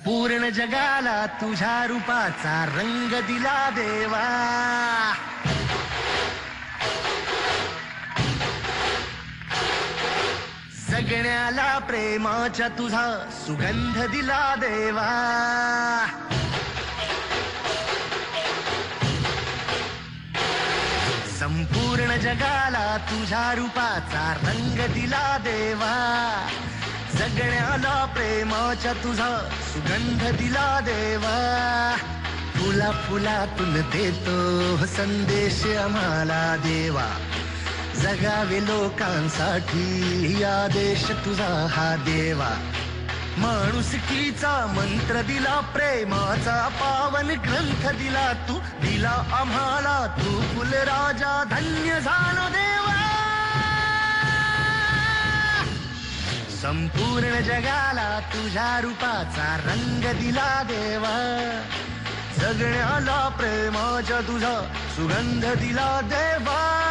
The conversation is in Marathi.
संपूर्ण जगाला तुझ्या रूपाचा रंग दिला देवा. जगण्याला प्रेमाच्या तुझा सुगंध दिला देवा. संपूर्ण जगाला तुझ्या रूपाचा रंग दिला देवा. जगण्याला प्रेमाच्या तुझा सुगंध दिला देवा. फुला फुलातून देतो संदेश आम्हाला देवा. जगावे लोकांसाठी आदेश तुझा हा देवा. माणुसकीचा मंत्र दिला, प्रेमाचा पावन ग्रंथ दिला तू. दिला आम्हाला तू फुलराजा, धन्य झालो देवा. संपूर्ण जगाला तुझ्या रूपाचा रंग दिला देवा. जगण्याला प्रेमाच्या तुझा सुगंध दिला देवा.